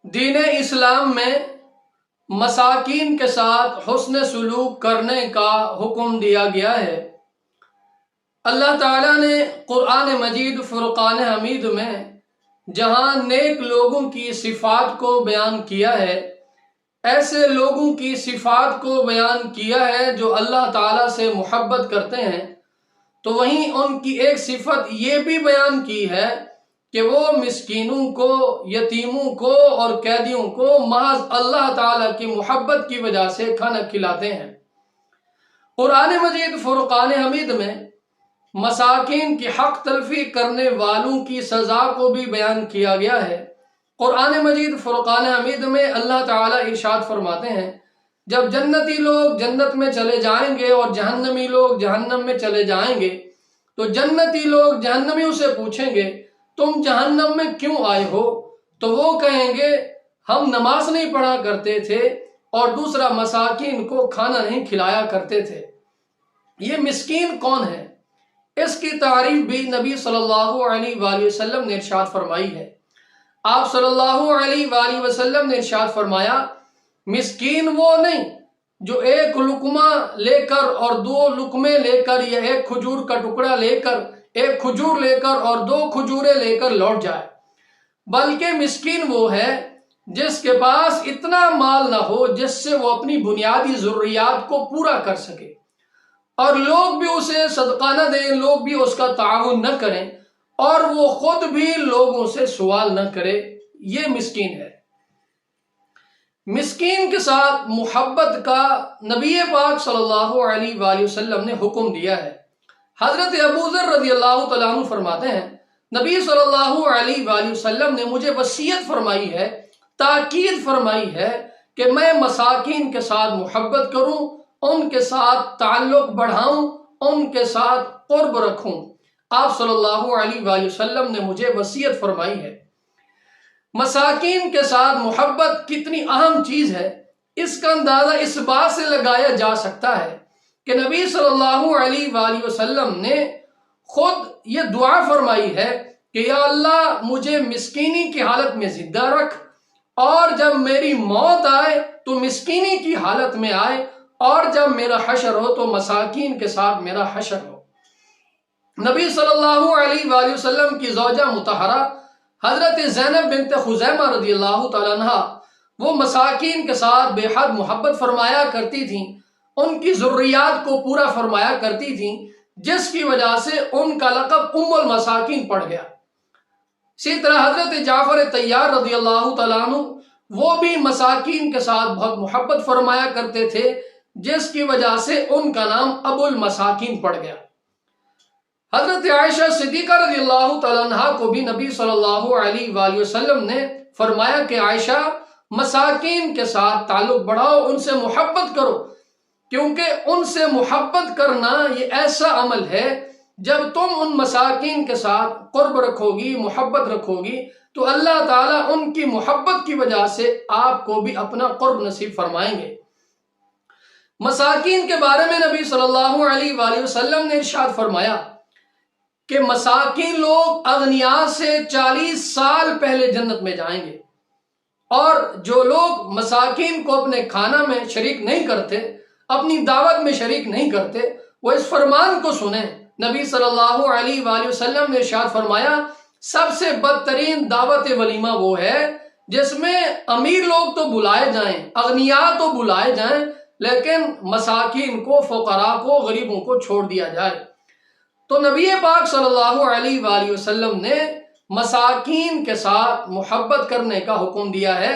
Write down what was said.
دین اسلام میں مساکین کے ساتھ حسن سلوک کرنے کا حکم دیا گیا ہے۔ اللہ تعالیٰ نے قرآن مجید فرقان حمید میں جہاں نیک لوگوں کی صفات کو بیان کیا ہے، ایسے لوگوں کی صفات کو بیان کیا ہے جو اللہ تعالیٰ سے محبت کرتے ہیں، تو وہیں ان کی ایک صفت یہ بھی بیان کی ہے کہ وہ مسکینوں کو، یتیموں کو اور قیدیوں کو محض اللہ تعالیٰ کی محبت کی وجہ سے کھانا کھلاتے ہیں۔ قرآن مجید فرقان حمید میں مساکین کی حق تلفی کرنے والوں کی سزا کو بھی بیان کیا گیا ہے۔ قرآن مجید فرقان حمید میں اللہ تعالیٰ ارشاد فرماتے ہیں، جب جنتی لوگ جنت میں چلے جائیں گے اور جہنمی لوگ جہنم میں چلے جائیں گے تو جنتی لوگ جہنمیوں سے پوچھیں گے تم جہنم میں کیوں آئے ہو؟ تو وہ کہیں گے ہم نماز نہیں پڑھا کرتے تھے اور دوسرا مساکین کو کھانا نہیں کھلایا کرتے تھے۔ یہ مسکین کون ہے؟ اس کی تعریف بھی نبی صلی اللہ علیہ وآلہ وسلم نے ارشاد فرمائی ہے۔ آپ صلی اللہ علیہ وآلہ وسلم نے ارشاد فرمایا، مسکین وہ نہیں جو ایک لقمہ لے کر اور دو لقمے لے کر یا ایک کھجور کا ٹکڑا لے کر، ایک کھجور لے کر اور دو کھجوریں لے کر لوٹ جائے، بلکہ مسکین وہ ہے جس کے پاس اتنا مال نہ ہو جس سے وہ اپنی بنیادی ضروریات کو پورا کر سکے، اور لوگ بھی اسے صدقہ نہ دیں، لوگ بھی اس کا تعاون نہ کریں، اور وہ خود بھی لوگوں سے سوال نہ کرے۔ یہ مسکین ہے۔ مسکین کے ساتھ محبت کا نبی پاک صلی اللہ علیہ وآلہ وسلم نے حکم دیا ہے۔ حضرت ابو ذر رضی اللہ تعالیٰ عنہ فرماتے ہیں، نبی صلی اللہ علیہ وآلہ وسلم نے مجھے وصیت فرمائی ہے، تاکید فرمائی ہے کہ میں مساکین کے ساتھ محبت کروں، ان کے ساتھ تعلق بڑھاؤں، ان کے ساتھ قرب رکھوں۔ آپ صلی اللہ علیہ وآلہ وسلم نے مجھے وصیت فرمائی ہے۔ مساکین کے ساتھ محبت کتنی اہم چیز ہے، اس کا اندازہ اس بات سے لگایا جا سکتا ہے کہ نبی صلی اللہ علیہ وآلہ وسلم نے خود یہ دعا فرمائی ہے کہ یا اللہ مجھے مسکینی کی حالت میں زندہ رکھ، اور جب میری موت آئے تو مسکینی کی حالت میں آئے، اور جب میرا حشر ہو تو مساکین کے ساتھ میرا حشر ہو۔ نبی صلی اللہ علیہ وآلہ وسلم کی زوجہ مطہرہ حضرت زینب بنت خزیمہ رضی اللہ تعالیٰ عنہ وہ مساکین کے ساتھ بے حد محبت فرمایا کرتی تھیں، ان کی ضروریات کو پورا فرمایا کرتی تھیں، جس کی وجہ سے ان کا لقب ام المساکین پڑ گیا۔ اسی طرح حضرت جعفر طیار رضی اللہ تعالیٰ عنہ وہ بھی مساکین کے ساتھ بہت محبت فرمایا کرتے تھے، جس کی وجہ سے ان کا نام ابو المساکین پڑ گیا۔ حضرت عائشہ صدیقہ رضی اللہ تعالیٰ عنہ کو بھی نبی صلی اللہ علیہ وآلہ وسلم نے فرمایا کہ عائشہ مساکین کے ساتھ تعلق بڑھاؤ، ان سے محبت کرو، کیونکہ ان سے محبت کرنا یہ ایسا عمل ہے جب تم ان مساکین کے ساتھ قرب رکھو گی، محبت رکھو گی، تو اللہ تعالیٰ ان کی محبت کی وجہ سے آپ کو بھی اپنا قرب نصیب فرمائیں گے۔ مساکین کے بارے میں نبی صلی اللہ علیہ وآلہ وسلم نے ارشاد فرمایا کہ مساکین لوگ اغنیاء سے 40 سال پہلے جنت میں جائیں گے، اور جو لوگ مساکین کو اپنے کھانا میں شریک نہیں کرتے، اپنی دعوت میں شریک نہیں کرتے، وہ اس فرمان کو سنیں۔ نبی صلی اللہ علیہ وآلہ وسلم نے ارشاد فرمایا، سب سے بدترین دعوت ولیمہ وہ ہے جس میں امیر لوگ تو بلائے جائیں، اغنیاء تو بلائے جائیں، لیکن مساکین کو، فقراء کو، غریبوں کو چھوڑ دیا جائے۔ تو نبی پاک صلی اللہ علیہ وآلہ وسلم نے مساکین کے ساتھ محبت کرنے کا حکم دیا ہے۔